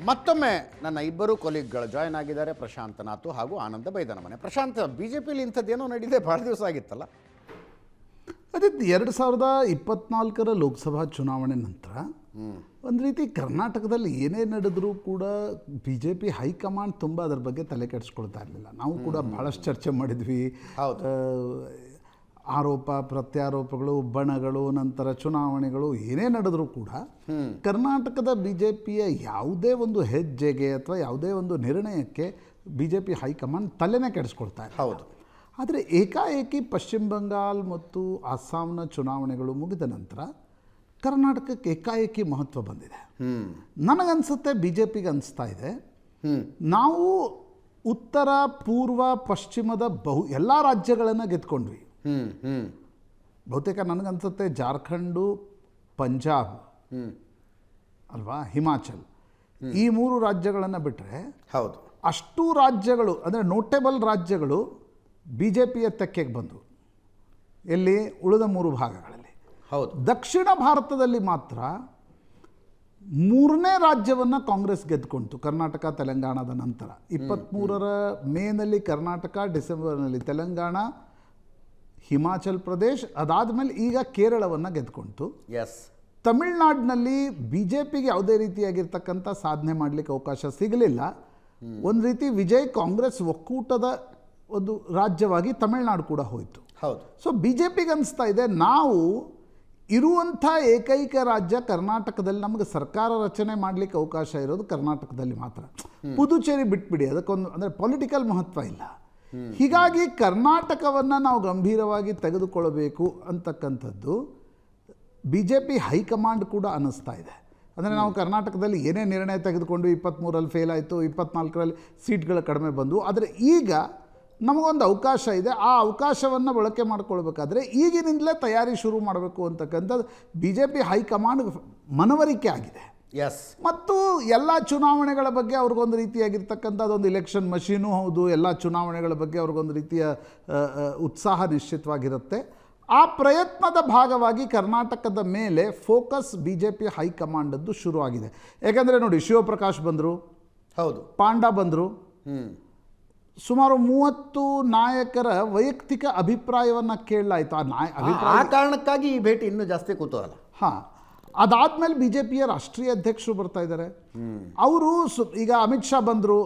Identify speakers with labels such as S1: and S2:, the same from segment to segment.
S1: ಮತ್ತೊಮ್ಮೆ ನನ್ನ ಇಬ್ಬರು ಕೊಲೀಗ್ಗಳು ಜಾಯ್ನ್ ಆಗಿದ್ದಾರೆ, ಪ್ರಶಾಂತ್ ನಾತು ಹಾಗೂ ಆನಂದ ಬೈದನಮನೆ. ಪ್ರಶಾಂತ್, ಬಿ ಜೆ ಪಿಲಿ ಇಂಥದ್ದೇನೋ ನಡೀದೆ, ಭಾಳ ದಿವಸ ಆಗಿತ್ತಲ್ಲ?
S2: ಅದೇ 2024 ಲೋಕಸಭಾ ಚುನಾವಣೆ ನಂತರ ಒಂದು ರೀತಿ ಕರ್ನಾಟಕದಲ್ಲಿ ಏನೇ ನಡೆದರೂ ಕೂಡ ಬಿ ಜೆ ಪಿ ಹೈಕಮಾಂಡ್ ತುಂಬ ಅದರ ಬಗ್ಗೆ ತಲೆ ಕೆಡಿಸ್ಕೊಳ್ತಾ ಇರಲಿಲ್ಲ. ನಾವು ಕೂಡ ಭಾಳಷ್ಟು ಚರ್ಚೆ ಮಾಡಿದ್ವಿ. ಆರೋಪ ಪ್ರತ್ಯಾರೋಪಗಳು, ಬಣಗಳು, ನಂತರ ಚುನಾವಣೆಗಳು ಏನೇ ನಡೆದರೂ ಕೂಡ ಕರ್ನಾಟಕದ ಬಿ ಜೆ ಪಿಯ ಯಾವುದೇ ಒಂದು ಹೆಜ್ಜೆಗೆ ಅಥವಾ ಯಾವುದೇ ಒಂದು ನಿರ್ಣಯಕ್ಕೆ ಬಿ ಜೆ ಪಿ ಹೈಕಮಾಂಡ್ ತಲೆನೇ ಕೆಡಿಸ್ಕೊಳ್ತಾ ಇದೆ.
S1: ಹೌದು.
S2: ಆದರೆ ಏಕಾಏಕಿ ಪಶ್ಚಿಮ ಬಂಗಾಲ್ ಮತ್ತು ಅಸ್ಸಾಂನ ಚುನಾವಣೆಗಳು ಮುಗಿದ ನಂತರ ಕರ್ನಾಟಕಕ್ಕೆ ಏಕಾಏಕಿ ಮಹತ್ವ ಬಂದಿದೆ. ನನಗನ್ಸುತ್ತೆ, ಬಿ ಜೆ ಪಿಗೆ ಅನಿಸ್ತಾ ಇದೆ, ನಾವು ಉತ್ತರ ಪೂರ್ವ ಪಶ್ಚಿಮದ ಎಲ್ಲ ರಾಜ್ಯಗಳನ್ನು ಗೆದ್ಕೊಂಡ್ವಿ. ಬಹುತೇಕ ನನಗನ್ಸುತ್ತೆ ಜಾರ್ಖಂಡು, ಪಂಜಾಬ್ ಅಲ್ವಾ, ಹಿಮಾಚಲ್, ಈ 3 ರಾಜ್ಯಗಳನ್ನು ಬಿಟ್ಟರೆ
S1: ಹೌದು
S2: ಅಷ್ಟೂ ರಾಜ್ಯಗಳು ಅಂದರೆ ನೋಟೇಬಲ್ ರಾಜ್ಯಗಳು ಬಿ ಜೆ ಪಿಯ ತೆಕ್ಕೆಗೆ ಬಂದವು. ಎಲ್ಲಿ? ಉಳಿದ 3 ಭಾಗಗಳಲ್ಲಿ.
S1: ಹೌದು.
S2: ದಕ್ಷಿಣ ಭಾರತದಲ್ಲಿ ಮಾತ್ರ 3ನೇ ರಾಜ್ಯವನ್ನು ಕಾಂಗ್ರೆಸ್ ಗೆದ್ದುಕೊಂತು, ಕರ್ನಾಟಕ ತೆಲಂಗಾಣದ ನಂತರ. 23 ಮೇನಲ್ಲಿ ಕರ್ನಾಟಕ, ಡಿಸೆಂಬರ್ನಲ್ಲಿ ತೆಲಂಗಾಣ, ಹಿಮಾಚಲ್ ಪ್ರದೇಶ್, ಅದಾದಮೇಲೆ ಈಗ ಕೇರಳವನ್ನು ಗೆದ್ದುಕೊಂತು.
S1: ಎಸ್.
S2: ತಮಿಳ್ನಾಡಿನಲ್ಲಿ ಬಿ ಜೆ ಪಿಗೆ ಯಾವುದೇ ರೀತಿಯಾಗಿರ್ತಕ್ಕಂಥ ಸಾಧನೆ ಮಾಡಲಿಕ್ಕೆ ಅವಕಾಶ ಸಿಗಲಿಲ್ಲ. ಒಂದು ರೀತಿ ವಿಜಯ್ ಕಾಂಗ್ರೆಸ್ ಒಕ್ಕೂಟದ ಒಂದು ರಾಜ್ಯವಾಗಿ ತಮಿಳ್ನಾಡು ಕೂಡ ಹೋಯಿತು.
S1: ಹೌದು.
S2: ಸೊ ಬಿ ಜೆ ಪಿಗೆ ಅನಿಸ್ತಾ ಇದೆ, ನಾವು ಇರುವಂಥ ಏಕೈಕ ರಾಜ್ಯ ಕರ್ನಾಟಕದಲ್ಲಿ, ನಮಗೆ ಸರ್ಕಾರ ರಚನೆ ಮಾಡಲಿಕ್ಕೆ ಅವಕಾಶ ಇರೋದು ಕರ್ನಾಟಕದಲ್ಲಿ ಮಾತ್ರ. ಪುದುಚೇರಿ ಬಿಟ್ಬಿಡಿ, ಅದಕ್ಕೊಂದು ಅಂದರೆ ಪೊಲಿಟಿಕಲ್ ಮಹತ್ವ ಇಲ್ಲ. ಹೀಗಾಗಿ ಕರ್ನಾಟಕವನ್ನು ನಾವು ಗಂಭೀರವಾಗಿ ತೆಗೆದುಕೊಳ್ಳಬೇಕು ಅಂತಕ್ಕಂಥದ್ದು ಬಿ ಜೆ ಪಿ ಹೈಕಮಾಂಡ್ ಕೂಡ ಅನ್ನಿಸ್ತಾ ಇದೆ. ಅಂದರೆ ನಾವು ಕರ್ನಾಟಕದಲ್ಲಿ ಏನೇ ನಿರ್ಣಯ ತೆಗೆದುಕೊಂಡು 23ರಲ್ಲಿ ಫೇಲ್ ಆಯಿತು, 24ರಲ್ಲಿ ಸೀಟ್ಗಳು ಕಡಿಮೆ ಬಂದವು. ಆದರೆ ಈಗ ನಮಗೊಂದು ಅವಕಾಶ ಇದೆ, ಆ ಅವಕಾಶವನ್ನು ಬಳಕೆ ಮಾಡಿಕೊಳ್ಬೇಕಾದ್ರೆ ಈಗಿನಿಂದಲೇ ತಯಾರಿ ಶುರು ಮಾಡಬೇಕು ಅಂತಕ್ಕಂಥದ್ದು ಬಿ ಜೆ ಪಿ ಹೈಕಮಾಂಡ್ ಮನವರಿಕೆ ಆಗಿದೆ.
S1: ಎಸ್.
S2: ಮತ್ತು ಎಲ್ಲ ಚುನಾವಣೆಗಳ ಬಗ್ಗೆ ಅವ್ರಿಗೊಂದು ರೀತಿಯಾಗಿರ್ತಕ್ಕಂಥದ್ದೊಂದು ಇಲೆಕ್ಷನ್ ಮಷೀನು ಹೌದು. ಎಲ್ಲ ಚುನಾವಣೆಗಳ ಬಗ್ಗೆ ಅವ್ರಿಗೊಂದು ರೀತಿಯ ಉತ್ಸಾಹ ನಿಶ್ಚಿತವಾಗಿರುತ್ತೆ. ಆ ಪ್ರಯತ್ನದ ಭಾಗವಾಗಿ ಕರ್ನಾಟಕದ ಮೇಲೆ ಫೋಕಸ್ ಬಿ ಜೆ ಪಿ ಹೈಕಮಾಂಡದ್ದು ಶುರುವಾಗಿದೆ. ಯಾಕೆಂದರೆ ನೋಡಿ, ಶಿವಪ್ರಕಾಶ್ ಬಂದರು,
S1: ಹೌದು,
S2: ಪಾಂಡಾ ಬಂದರು, ಸುಮಾರು 30 ನಾಯಕರ ವೈಯಕ್ತಿಕ ಅಭಿಪ್ರಾಯವನ್ನು ಕೇಳಲಾಯಿತು.
S1: ಆ ಕಾರಣಕ್ಕಾಗಿ ಈ ಭೇಟಿ ಇನ್ನೂ ಜಾಸ್ತಿ ಕುತೂಹಲ.
S2: ಹಾಂ, ಅದಾದಮೇಲೆ ಬಿ ಜೆ ಪಿಯ ರಾಷ್ಟ್ರೀಯ ಅಧ್ಯಕ್ಷರು ಬರ್ತಾ ಇದ್ದಾರೆ. ಅವರು ಈಗ ಅಮಿತ್ ಶಾ ಬಂದರು,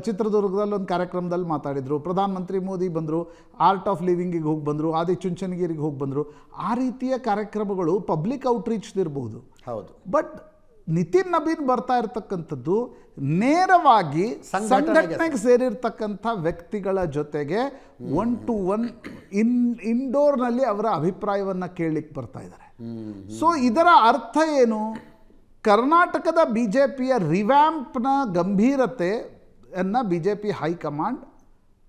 S2: ಚಿತ್ರದುರ್ಗದಲ್ಲಿ ಒಂದು ಕಾರ್ಯಕ್ರಮದಲ್ಲಿ ಮಾತಾಡಿದರು. ಪ್ರಧಾನಮಂತ್ರಿ ಮೋದಿ ಬಂದರು, ಆರ್ಟ್ ಆಫ್ ಲಿವಿಂಗಿಗೆ ಹೋಗಿ ಬಂದರು, ಆದಿಚುಂಚನಗಿರಿಗೆ ಹೋಗಿ ಬಂದರು. ಆ ರೀತಿಯ ಕಾರ್ಯಕ್ರಮಗಳು ಪಬ್ಲಿಕ್ ಔಟ್ರೀಚ್ದಿರ್ಬೋದು.
S1: ಹೌದು.
S2: ಬಟ್ ನಿತಿನ್ ನಬೀನ್ ಬರ್ತಾ ಇರತಕ್ಕಂಥದ್ದು ನೇರವಾಗಿ ಸಂಘಟನೆಗೆ ಸೇರಿರ್ತಕ್ಕಂಥ ವ್ಯಕ್ತಿಗಳ ಜೊತೆಗೆ 1-to-1 ಇಂಡೋರ್ನಲ್ಲಿ ಅವರ ಅಭಿಪ್ರಾಯವನ್ನು ಕೇಳಲಿಕ್ಕೆ ಬರ್ತಾ ಇದ್ದಾರೆ. ಸೊ ಇದರ ಅರ್ಥ ಏನು? ಕರ್ನಾಟಕದ ಬಿ ಜೆ ಪಿಯ ರಿವ್ಯಾಂಪ್ನ ಗಂಭೀರತೆಯನ್ನು ಬಿ ಜೆ ಪಿ ಹೈಕಮಾಂಡ್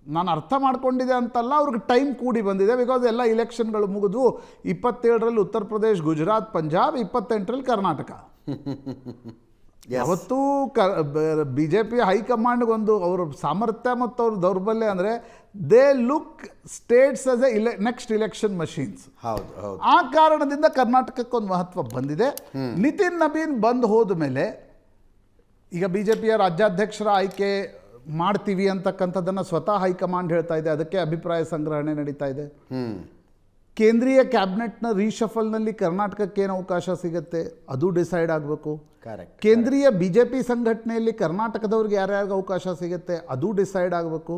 S2: ನಾನು ಅರ್ಥ ಮಾಡ್ಕೊಂಡಿದೆ ಅಂತಲ್ಲ, ಅವ್ರಿಗೆ ಟೈಮ್ ಕೂಡಿ ಬಂದಿದೆ. ಬಿಕಾಸ್ ಎಲ್ಲ ಇಲೆಕ್ಷನ್ಗಳು ಮುಗಿದು 27ರಲ್ಲಿ ಉತ್ತರ ಪ್ರದೇಶ್, ಗುಜರಾತ್, ಪಂಜಾಬ್, 28ರಲ್ಲಿ ಕರ್ನಾಟಕ. ಯಾವತ್ತೂ ಬಿ ಜೆ ಪಿ ಹೈಕಮಾಂಡ್ಗೊಂದು ಅವ್ರ ಸಾಮರ್ಥ್ಯ ಮತ್ತು ಅವ್ರ ದೌರ್ಬಲ್ಯ ಅಂದರೆ they look States as A next election machines.
S1: ಹೌದು ಹೌದು.
S2: ಆ ಕಾರಣದಿಂದ ಕರ್ನಾಟಕಕ್ಕೊಂದು ಮಹತ್ವ ಬಂದಿದೆ. ನಿತಿನ್ ನಬೀನ್ ಬಂದು ಹೋದ ಮೇಲೆ ಈಗ ಬಿ ಜೆ ಪಿಯ ರಾಜ್ಯಾಧ್ಯಕ್ಷರ ಆಯ್ಕೆ ಮಾಡ್ತೀವಿ ಅಂತಕ್ಕಂಥದ್ದನ್ನು ಸ್ವತಃ ಹೈಕಮಾಂಡ್ ಹೇಳ್ತಾ ಇದೆ. ಅದಕ್ಕೆ ಅಭಿಪ್ರಾಯ ಸಂಗ್ರಹಣೆ ನಡೀತಾ ಇದೆ. ಕೇಂದ್ರೀಯ ಕ್ಯಾಬಿನೆಟ್ನ ರೀಶಫಲ್ನಲ್ಲಿ ಕರ್ನಾಟಕಕ್ಕೆ ಏನು ಅವಕಾಶ ಸಿಗುತ್ತೆ ಅದು ಡಿಸೈಡ್ ಆಗಬೇಕು. ಕೇಂದ್ರೀಯ ಬಿ ಜೆ ಪಿ ಸಂಘಟನೆಯಲ್ಲಿ ಕರ್ನಾಟಕದವ್ರಿಗೆ ಯಾರ್ಯಾರಿಗೆ ಅವಕಾಶ ಸಿಗುತ್ತೆ ಅದು ಡಿಸೈಡ್ ಆಗಬೇಕು.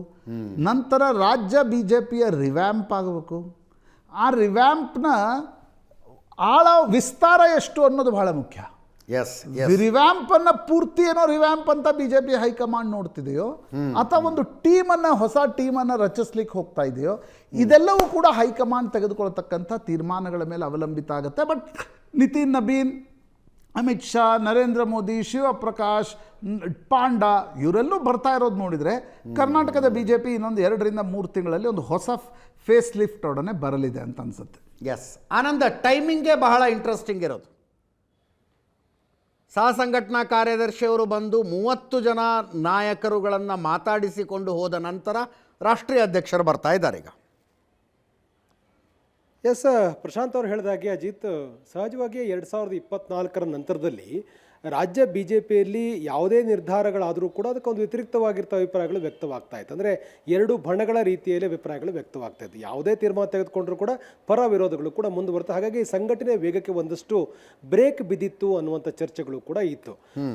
S2: ನಂತರ ರಾಜ್ಯ ಬಿ ಜೆ ಪಿಯ ರಿವ್ಯಾಂಪ್ ಆಗಬೇಕು. ಆ ರಿವ್ಯಾಂಪ್ನ ಆಳ ವಿಸ್ತಾರ ಎಷ್ಟು ಅನ್ನೋದು ಬಹಳ ಮುಖ್ಯ. ರಿವ್ಯಾಂಪನ್ನು ಪೂರ್ತಿ ಏನೋ ರಿವ್ಯಾಂಪ್ ಅಂತ ಬಿ ಜೆ ಪಿ ಹೈಕಮಾಂಡ್ ನೋಡ್ತಿದೆಯೋ ಅಥವಾ ಒಂದು ಟೀಮನ್ನು, ಹೊಸ ಟೀಮನ್ನು ರಚಿಸ್ಲಿಕ್ಕೆ ಹೋಗ್ತಾ ಇದೆಯೋ, ಇದೆಲ್ಲವೂ ಕೂಡ ಹೈಕಮಾಂಡ್ ತೆಗೆದುಕೊಳ್ತಕ್ಕಂಥ ತೀರ್ಮಾನಗಳ ಮೇಲೆ ಅವಲಂಬಿತ ಆಗುತ್ತೆ. ಬಟ್ ನಿತಿನ್ ನಬೀನ್, ಅಮಿತ್ ಶಾ, ನರೇಂದ್ರ ಮೋದಿ, ಶಿವಪ್ರಕಾಶ್, ಪಾಂಡಾ ಇವರೆಲ್ಲೂ ಬರ್ತಾ ಇರೋದು ನೋಡಿದರೆ ಕರ್ನಾಟಕದ ಬಿ ಜೆ ಪಿ ಇನ್ನೊಂದು 2-3 ತಿಂಗಳಲ್ಲಿ ಒಂದು ಹೊಸ ಫೇಸ್ ಲಿಫ್ಟ್ ಒಡನೆ ಬರಲಿದೆ ಅಂತ ಅನಿಸುತ್ತೆ.
S1: ಎಸ್. ಆನಂದ, ಟೈಮಿಂಗೇ ಬಹಳ ಇಂಟ್ರೆಸ್ಟಿಂಗ್ ಇರೋದು. ಸಹ ಸಂಘಟನಾ ಕಾರ್ಯದರ್ಶಿಯವರು ಬಂದು 30 ಜನ ನಾಯಕರುಗಳನ್ನು ಮಾತಾಡಿಸಿಕೊಂಡು ಹೋದ ನಂತರ ರಾಷ್ಟ್ರೀಯ ಅಧ್ಯಕ್ಷರು ಬರ್ತಾ ಇದ್ದಾರೆ ಈಗ.
S3: ಎಸ್, ಪ್ರಶಾಂತ್ ಅವರು ಹೇಳಿದಾಗೆ ಅಜಿತ್, ಸಹಜವಾಗಿ 2024 ನಂತರದಲ್ಲಿ ರಾಜ್ಯ BJPಯಲ್ಲಿ ಯಾವುದೇ ನಿರ್ಧಾರಗಳಾದರೂ ಕೂಡ ಅದಕ್ಕೊಂದು ವ್ಯತಿರಿಕ್ತವಾಗಿರ್ತ ಅಭಿಪ್ರಾಯಗಳು ವ್ಯಕ್ತವಾಗ್ತಾ ಇತ್ತು. ಅಂದರೆ ಎರಡು ಬಣಗಳ ರೀತಿಯಲ್ಲಿ ಅಭಿಪ್ರಾಯಗಳು ವ್ಯಕ್ತವಾಗ್ತಾ ಇತ್ತು. ಯಾವುದೇ ತೀರ್ಮಾನ ತೆಗೆದುಕೊಂಡ್ರೂ ಕೂಡ ಪರ ವಿರೋಧಗಳು ಕೂಡ ಮುಂದುವರುತ್ತೆ. ಹಾಗಾಗಿ ಸಂಘಟನೆ ವೇಗಕ್ಕೆ ಒಂದಷ್ಟು ಬ್ರೇಕ್ ಬಿದ್ದಿತ್ತು ಅನ್ನುವಂಥ ಚರ್ಚೆಗಳು ಕೂಡ ಇತ್ತು.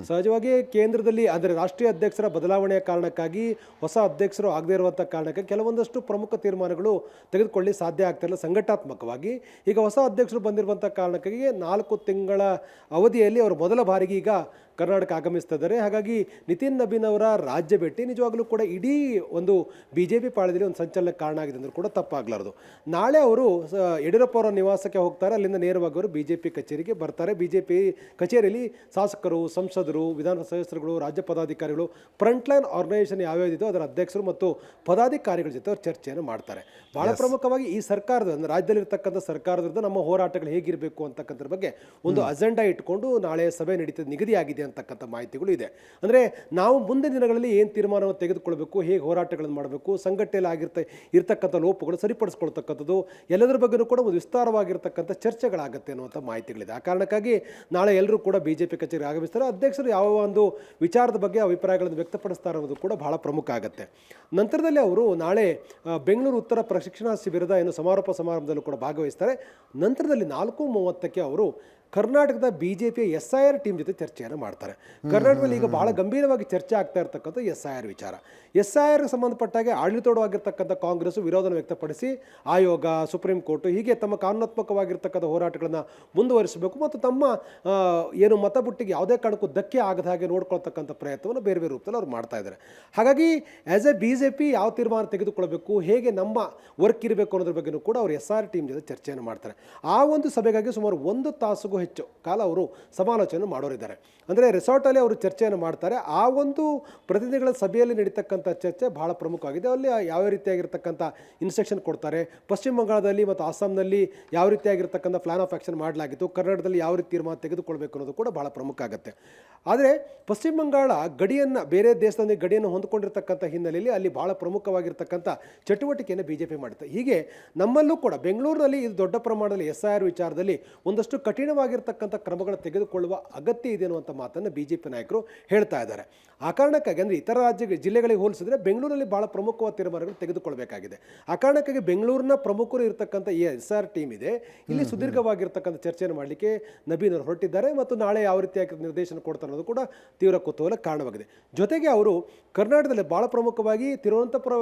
S3: ಸಹಜವಾಗಿ ಕೇಂದ್ರದಲ್ಲಿ ಅಂದರೆ ರಾಷ್ಟ್ರೀಯ ಅಧ್ಯಕ್ಷರ ಬದಲಾವಣೆಯ ಕಾರಣಕ್ಕಾಗಿ ಹೊಸ ಅಧ್ಯಕ್ಷರು ಆಗದೇ ಇರುವಂಥ ಕಾರಣಕ್ಕೆ ಕೆಲವೊಂದಷ್ಟು ಪ್ರಮುಖ ತೀರ್ಮಾನಗಳು ತೆಗೆದುಕೊಳ್ಳಿ ಸಾಧ್ಯ ಆಗ್ತಿರಲಿಲ್ಲ ಸಂಘಟನಾತ್ಮಕವಾಗಿ. ಈಗ ಹೊಸ ಅಧ್ಯಕ್ಷರು ಬಂದಿರುವಂಥ ಕಾರಣಕ್ಕಾಗಿ 4 ತಿಂಗಳ ಅವಧಿಯಲ್ಲಿ ಅವರು ಮೊದಲ ಬಾರಿಗೆ ಈಗ ಕರ್ನಾಟಕ ಆಗಮಿಸ್ತಾ ಇದ್ದಾರೆ. ಹಾಗಾಗಿ ನಿತಿನ್ ನಬೀನ್ ಅವರ ರಾಜ್ಯ ಭೇಟಿ ನಿಜವಾಗ್ಲೂ ಕೂಡ ಇಡೀ ಒಂದು BJP ಪಾಳ್ಯದಲ್ಲಿ ಒಂದು ಸಂಚಲನಕ್ಕೆ ಕಾರಣ ಆಗಿದೆ ಅಂದರೂ ಕೂಡ ತಪ್ಪಾಗಲಾರದು. ನಾಳೆ ಅವರು ಯಡಿಯೂರಪ್ಪ ಅವರ ನಿವಾಸಕ್ಕೆ ಹೋಗ್ತಾರೆ. ಅಲ್ಲಿಂದ ನೇರವಾಗಿ ಅವರು BJP ಕಚೇರಿಗೆ ಬರ್ತಾರೆ. BJP ಕಚೇರಿಯಲ್ಲಿ ಶಾಸಕರು, ಸಂಸದರು, ವಿಧಾನ ಸದಸ್ಯರುಗಳು, ರಾಜ್ಯ ಪದಾಧಿಕಾರಿಗಳು, ಫ್ರಂಟ್ಲೈನ್ ಆರ್ಗನೈಸೇಷನ್ ಯಾವ್ಯಾವುದಿದೋ ಅದರ ಅಧ್ಯಕ್ಷರು ಮತ್ತು ಪದಾಧಿಕಾರಿಗಳ ಜೊತೆ ಅವರು ಚರ್ಚೆಯನ್ನು ಮಾಡ್ತಾರೆ. ಬಹಳ ಪ್ರಮುಖವಾಗಿ ಈ ಸರ್ಕಾರದ ರಾಜ್ಯದಲ್ಲಿರ್ತಕ್ಕಂಥ ಸರ್ಕಾರದ ನಮ್ಮ ಹೋರಾಟಗಳು ಹೇಗಿರಬೇಕು ಅಂತಕ್ಕಂಥದ್ರ ಬಗ್ಗೆ ಒಂದು ಅಜೆಂಡಾ ಇಟ್ಕೊಂಡು ನಾಳೆ ಸಭೆ ನಡೀತದೆ, ನಿಗದಿಯಾಗಿದೆ ಅಂತಕ್ಕಂಥ ಮಾಹಿತಿಗಳು ಇದೆ. ಅಂದರೆ ನಾವು ಮುಂದಿನ ದಿನಗಳಲ್ಲಿ ಏನು ತೀರ್ಮಾನವನ್ನು ತೆಗೆದುಕೊಳ್ಬೇಕು, ಹೇಗೆ ಹೋರಾಟಗಳನ್ನು ಮಾಡಬೇಕು, ಸಂಘಟನೆಯಲ್ಲಿ ಇರ್ತಕ್ಕಂಥ ಲೋಪಗಳು ಸರಿಪಡಿಸ್ಕೊಳ್ತಕ್ಕಂಥದ್ದು ಎಲ್ಲದರ ಬಗ್ಗೆಯೂ ಕೂಡ ಒಂದು ವಿಸ್ತಾರವಾಗಿರ್ತಕ್ಕಂಥ ಚರ್ಚೆಗಳಾಗುತ್ತೆ ಅನ್ನುವಂಥ ಮಾಹಿತಿಗಳಿದೆ. ಆ ಕಾರಣಕ್ಕಾಗಿ ನಾಳೆ ಎಲ್ಲರೂ ಕೂಡ BJP ಕಚೇರಿಗೆ ಆಗಮಿಸ್ತಾರೆ. ಅಧ್ಯಕ್ಷರು ಯಾವ ಒಂದು ವಿಚಾರದ ಬಗ್ಗೆ ಅಭಿಪ್ರಾಯಗಳನ್ನು ವ್ಯಕ್ತಪಡಿಸ್ತಾರೆ ಅನ್ನೋದು ಕೂಡ ಬಹಳ ಪ್ರಮುಖ ಆಗುತ್ತೆ. ನಂತರದಲ್ಲಿ ಅವರು ನಾಳೆ ಬೆಂಗಳೂರು ಉತ್ತರ ಪ್ರಶಿಕ್ಷಣಾ ಶಿಬಿರದ ಏನು ಸಮಾರೋಪ ಸಮಾರಂಭದಲ್ಲೂ ಕೂಡ ಭಾಗವಹಿಸ್ತಾರೆ. ನಂತರದಲ್ಲಿ 4:30ಕ್ಕೆ ಅವರು ಕರ್ನಾಟಕದ BJPಯ SIR ಟೀಮ್ ಜೊತೆ ಚರ್ಚೆಯನ್ನು ಮಾಡ್ತಾರೆ. ಕರ್ನಾಟಕದಲ್ಲಿ ಈಗ ಬಹಳ ಗಂಭೀರವಾಗಿ ಚರ್ಚೆ ಆಗ್ತಾ ಇರ್ತಕ್ಕಂಥ SIR ವಿಚಾರ. SIR ಸಂಬಂಧಪಟ್ಟಾಗೆ ಆಡಳಿತಾರೂಢವಾಗಿರ್ತಕ್ಕಂಥ ಕಾಂಗ್ರೆಸ್ ವಿರೋಧನ ವ್ಯಕ್ತಪಡಿಸಿ ಆಯೋಗ, ಸುಪ್ರೀಂ ಕೋರ್ಟ್ ಹೀಗೆ ತಮ್ಮ ಕಾನೂನಾತ್ಮಕವಾಗಿರ್ತಕ್ಕಂಥ ಹೋರಾಟಗಳನ್ನು ಮುಂದುವರಿಸಬೇಕು ಮತ್ತು ತಮ್ಮ ಏನು ಮತಬುಟ್ಟಿಗೆ ಯಾವುದೇ ಕಾರಣಕ್ಕೂ ಧಕ್ಕೆ ಆಗದ ಹಾಗೆ ನೋಡ್ಕೊಳ್ತಕ್ಕಂಥ ಪ್ರಯತ್ನವನ್ನು ಬೇರೆ ಬೇರೆ ರೂಪದಲ್ಲಿ ಅವ್ರು ಮಾಡ್ತಾ ಇದ್ದಾರೆ. ಹಾಗಾಗಿ ಆ್ಯಸ್ ಎ BJP ಯಾವ ತೀರ್ಮಾನ ತೆಗೆದುಕೊಳ್ಬೇಕು, ಹೇಗೆ ನಮ್ಮ ವರ್ಕ್ ಇರಬೇಕು ಅನ್ನೋದ್ರ ಬಗ್ಗೆಯೂ ಕೂಡ ಅವರು SIR ಟೀಮ್ ಜೊತೆ ಚರ್ಚೆಯನ್ನು ಮಾಡ್ತಾರೆ. ಆ ಒಂದು ಸಭೆಗಾಗಿ ಸುಮಾರು 1 ತಾಸಿಗೂ ಹೆಚ್ಚು ಕಾಲ ಅವರು ಸಮಾಲೋಚನೆ ಮಾಡೋರಿದ್ದಾರೆ. ಅಂದರೆ ರೆಸಾರ್ಟಲ್ಲಿ ಅವರು ಚರ್ಚೆಯನ್ನು ಮಾಡ್ತಾರೆ. ಆ ಒಂದು ಪ್ರತಿನಿಧಿಗಳ ಸಭೆಯಲ್ಲಿ ನಡೀತಕ್ಕಂಥ ಚರ್ಚೆ ಬಹಳ ಪ್ರಮುಖವಾಗಿದೆ. ಅಲ್ಲಿ ಯಾವ ರೀತಿಯಾಗಿರ್ತಕ್ಕಂಥ ಇನ್ಸ್ಟ್ರಕ್ಷನ್ ಕೊಡ್ತಾರೆ, ಪಶ್ಚಿಮ ಬಂಗಾಳದಲ್ಲಿ ಮತ್ತು ಅಸ್ಸಾಂನಲ್ಲಿ ಯಾವ ರೀತಿಯಾಗಿರ್ತಕ್ಕಂಥ ಪ್ಲಾನ್ ಆಫ್ ಆ್ಯಕ್ಷನ್ ಮಾಡಲಾಗಿತ್ತು, ಕರ್ನಾಟಕದಲ್ಲಿ ಯಾವ ರೀತಿ ತೀರ್ಮಾನ ತೆಗೆದುಕೊಳ್ಬೇಕು ಅನ್ನೋದು ಕೂಡ ಬಹಳ ಪ್ರಮುಖ ಆಗುತ್ತೆ. ಆದರೆ ಪಶ್ಚಿಮ ಬಂಗಾಳ ಗಡಿಯನ್ನು ಬೇರೆ ದೇಶದೊಂದಿಗೆ ಗಡಿಯನ್ನು ಹೊಂದಿಕೊಂಡಿರ್ತಕ್ಕಂಥ ಹಿನ್ನೆಲೆಯಲ್ಲಿ ಅಲ್ಲಿ ಬಹಳ ಪ್ರಮುಖವಾಗಿರ್ತಕ್ಕಂಥ ಚಟುವಟಿಕೆಯನ್ನು BJP ಮಾಡುತ್ತೆ. ಹೀಗೆ ನಮ್ಮಲ್ಲೂ ಕೂಡ ಬೆಂಗಳೂರಿನಲ್ಲಿ ಇದು ದೊಡ್ಡ ಪ್ರಮಾಣದಲ್ಲಿ SIR ವಿಚಾರದಲ್ಲಿ ಒಂದಷ್ಟು ಕಠಿಣವಾಗಿರ್ತಕ್ಕಂಥ ಕ್ರಮಗಳನ್ನು ತೆಗೆದುಕೊಳ್ಳುವ ಅಗತ್ಯ ಇದೆ ಅನ್ನುವಂಥ ಮಾತನ್ನು BJP ನಾಯಕರು ಹೇಳ್ತಾ ಇದ್ದಾರೆ. ಆ ಕಾರಣಕ್ಕಾಗಿ ಅಂದರೆ ಇತರ ಜಿಲ್ಲೆಗಳಿಗೆ ಹೋಲಿಸಿದ್ರೆ ಬೆಂಗಳೂರಲ್ಲಿ ಬಹಳ ಪ್ರಮುಖವಾದ ತೀರ್ಮಾನಗಳು ತೆಗೆದುಕೊಳ್ಬೇಕಾಗಿದೆ. ಆ ಕಾರಣಕ್ಕಾಗಿ ಬೆಂಗಳೂರಿನ ಪ್ರಮುಖರು ಇರತಕ್ಕಂಥ ಈ SIR ಟೀಮ್ ಇದೆ. ಇಲ್ಲಿ ಸುದೀರ್ಘವಾಗಿರ್ತಕ್ಕಂಥ ಚರ್ಚೆಯನ್ನು ಮಾಡಲಿಕ್ಕೆ ನಬೀನ್ ಅವರು ಹೊರಟಿದ್ದಾರೆ ಮತ್ತು ನಾಳೆ ಯಾವ ರೀತಿಯಾಗಿ ನಿರ್ದೇಶನ ಕೊಡ್ತಾರೆ ಅನ್ನೋದು ಕೂಡ ತೀವ್ರ ಕುತೂಹಲಕ್ಕೆ ಕಾರಣವಾಗಿದೆ. ಜೊತೆಗೆ ಅವರು ಕರ್ನಾಟಕದಲ್ಲಿ ಬಹಳ ಪ್ರಮುಖವಾಗಿ ತಿರುವನಂತಪುರ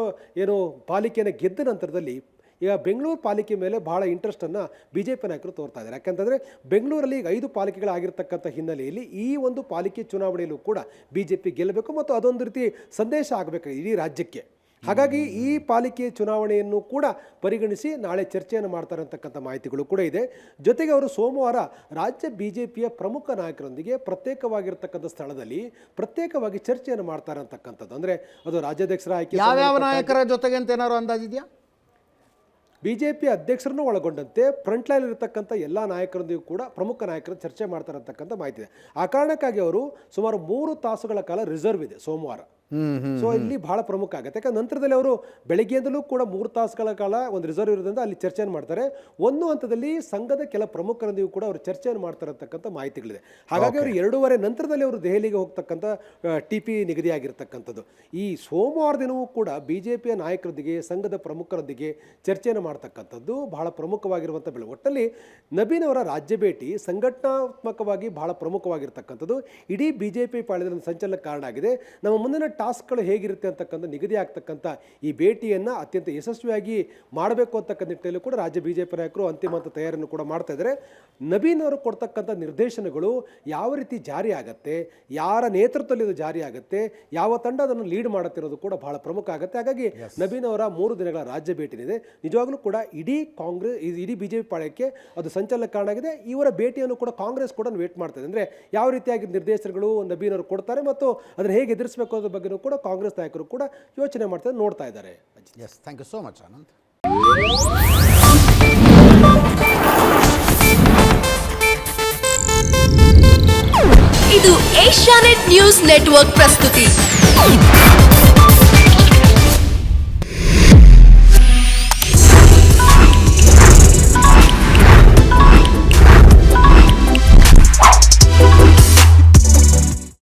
S3: ಏನು ಪಾಲಿಕೆಯನ್ನು ಗೆದ್ದ ನಂತರದಲ್ಲಿ ಈಗ ಬೆಂಗಳೂರು ಪಾಲಿಕೆ ಮೇಲೆ ಬಹಳ ಇಂಟ್ರೆಸ್ಟನ್ನು BJP ನಾಯಕರು ತೋರ್ತಾ ಇದ್ದಾರೆ. ಯಾಕೆಂತಂದರೆ ಬೆಂಗಳೂರಲ್ಲಿ ಈಗ 5 ಪಾಲಿಕೆಗಳಾಗಿರ್ತಕ್ಕಂಥ ಹಿನ್ನೆಲೆಯಲ್ಲಿ ಈ ಒಂದು ಪಾಲಿಕೆ ಚುನಾವಣೆಯಲ್ಲೂ ಕೂಡ BJP ಗೆಲ್ಲಬೇಕು ಮತ್ತು ಅದೊಂದು ರೀತಿ ಸಂದೇಶ ಆಗಬೇಕು ಇಡೀ ರಾಜ್ಯಕ್ಕೆ. ಹಾಗಾಗಿ ಈ ಪಾಲಿಕೆ ಚುನಾವಣೆಯನ್ನು ಕೂಡ ಪರಿಗಣಿಸಿ ನಾಳೆ ಚರ್ಚೆಯನ್ನು ಮಾಡ್ತಾರೆ ಅಂತಕ್ಕಂಥ ಮಾಹಿತಿಗಳು ಕೂಡ ಇದೆ. ಜೊತೆಗೆ ಅವರು ಸೋಮವಾರ ರಾಜ್ಯ BJPಯ ಪ್ರಮುಖ ನಾಯಕರೊಂದಿಗೆ ಪ್ರತ್ಯೇಕವಾಗಿರ್ತಕ್ಕಂಥ ಸ್ಥಳದಲ್ಲಿ ಪ್ರತ್ಯೇಕವಾಗಿ ಚರ್ಚೆಯನ್ನು ಮಾಡ್ತಾರೆ ಅಂತಕ್ಕಂಥದ್ದು. ಅಂದರೆ ಅದು ರಾಜ್ಯಾಧ್ಯಕ್ಷರ ಆಯ್ಕೆ
S1: ಯಾವ್ಯಾವ ನಾಯಕರ ಜೊತೆಗೆ ಅಂತ ಏನಾದ್ರು ಅಂದಾಜಿದೆಯಾ?
S3: BJP ಅಧ್ಯಕ್ಷರನ್ನು ಒಳಗೊಂಡಂತೆ ಫ್ರಂಟ್ ಲೈನ್ ಇರತಕ್ಕಂಥ ಎಲ್ಲ ನಾಯಕರೊಂದಿಗೂ ಕೂಡ ಪ್ರಮುಖ ನಾಯಕರು ಚರ್ಚೆ ಮಾಡ್ತಾರೆ ಅಂತಕ್ಕಂಥ ಮಾಹಿತಿ ಇದೆ. ಆ ಕಾರಣಕ್ಕಾಗಿ ಅವರು ಸುಮಾರು 3 ತಾಸುಗಳ ಕಾಲ ರಿಸರ್ವ್ ಇದೆ ಸೋಮವಾರ. ಸೊ ಇಲ್ಲಿ ಬಹಳ ಪ್ರಮುಖ ಆಗುತ್ತೆ. ಯಾಕಂದ್ರೆ ನಂತರದಲ್ಲಿ ಅವರು ಬೆಳಗ್ಗೆಯಿಂದಲೂ ಕೂಡ 3 ತಾಸುಗಳ ಕಾಲ ಒಂದು ರಿಸರ್ವ್ ಇರೋದ್ರಿಂದ ಅಲ್ಲಿ ಚರ್ಚೆಯನ್ನು ಮಾಡ್ತಾರೆ. ಒಂದು ಹಂತದಲ್ಲಿ ಸಂಘದ ಕೆಲ ಪ್ರಮುಖರೊಂದಿಗೂ ಕೂಡ ಅವರು ಚರ್ಚೆಯನ್ನು ಮಾಡ್ತಾರೆ ಅಂತಕ್ಕಂಥ ಮಾಹಿತಿಗಳಿದೆ. ಹಾಗಾಗಿ ಅವರು 2:30 ನಂತರದಲ್ಲಿ ಅವರು ದೆಹಲಿಗೆ ಹೋಗ್ತಕ್ಕಂಥ TP ನಿಗದಿಯಾಗಿರ್ತಕ್ಕಂಥದ್ದು. ಈ ಸೋಮವಾರ ದಿನವೂ ಕೂಡ BJPಯ ನಾಯಕರೊಂದಿಗೆ ಸಂಘದ ಪ್ರಮುಖರೊಂದಿಗೆ ಚರ್ಚೆಯನ್ನು ಮಾಡ್ತಕ್ಕಂಥದ್ದು ಬಹಳ ಪ್ರಮುಖವಾಗಿರುವಂಥ ಬೆಳೆ. ಒಟ್ಟಲ್ಲಿ ನಬೀನ್ ಅವರ ರಾಜ್ಯ ಭೇಟಿ ಸಂಘಟನಾತ್ಮಕವಾಗಿ ಬಹಳ ಪ್ರಮುಖವಾಗಿರ್ತಕ್ಕಂಥದ್ದು. ಇಡೀ BJP ಪಾಳ್ಯದ ಸಂಚಲನಕ್ಕೆ ಕಾರಣ ಆಗಿದೆ. ನಮ್ಮ ಮುಂದಿನ ಟಾಸ್ಕ್ಗಳು ಹೇಗಿರುತ್ತೆ ಅಂತಕ್ಕಂಥ ನಿಗದಿ ಆಗ್ತಕ್ಕಂಥ ಈ ಭೇಟಿಯನ್ನು ಅತ್ಯಂತ ಯಶಸ್ವಿಯಾಗಿ ಮಾಡಬೇಕು ಅಂತಕ್ಕಂಥ ನಿಟ್ಟಿನಲ್ಲಿ ಕೂಡ ರಾಜ್ಯ BJP ನಾಯಕರು ಅಂತಿಮ ಹಂತ ತಯಾರಿಯನ್ನು ಕೂಡ ಮಾಡ್ತಾ ಇದ್ದಾರೆ. ನಬೀನ್ ಅವರು ಕೊಡ್ತಕ್ಕಂಥ ನಿರ್ದೇಶನಗಳು ಯಾವ ರೀತಿ ಜಾರಿ ಆಗುತ್ತೆ, ಯಾರ ನೇತೃತ್ವದಲ್ಲಿ ಇದು ಜಾರಿ ಆಗುತ್ತೆ, ಯಾವ ತಂಡ ಅದನ್ನು ಲೀಡ್ ಮಾಡುತ್ತಿರೋದು ಕೂಡ ಬಹಳ ಪ್ರಮುಖ ಆಗುತ್ತೆ. ಹಾಗಾಗಿ ನಬೀನ್ ಅವರ 3 ದಿನಗಳ ರಾಜ್ಯ ಭೇಟಿನಿದೆ. ನಿಜವಾಗ್ಲೂ ಕೂಡ ಇಡೀ BJP ಪಾಳ್ಯಕ್ಕೆ ಅದು ಸಂಚಲನ ಕಾರಣ ಆಗಿದೆ. ಇವರ ಭೇಟಿಯನ್ನು ಕೂಡ ಕಾಂಗ್ರೆಸ್ ಕೂಡ ವೇಟ್ ಮಾಡ್ತಾ ಇದೆ. ಅಂದರೆ ಯಾವ ರೀತಿಯಾಗಿ ನಿರ್ದೇಶನಗಳು ನಬೀನ್ ಅವರು ಕೊಡ್ತಾರೆ ಮತ್ತು ಅದನ್ನು ಹೇಗೆ ಎದುರಿಸಬೇಕು ಅನ್ನೋದ್ರ ಬಗ್ಗೆ ಕೂಡ ಕಾಂಗ್ರೆಸ್ ನಾಯಕರು ಕೂಡ ಯೋಚನೆ ಮಾಡ್ತಾರೆ, ನೋಡ್ತಾ ಇದ್ದಾರೆ.
S1: Yes, thank you so much Anand.
S4: ಇದು ಏಷ್ಯಾನೆಟ್ ನ್ಯೂಸ್ ನೆಟ್ವರ್ಕ್ ಪ್ರಸ್ತುತಿ.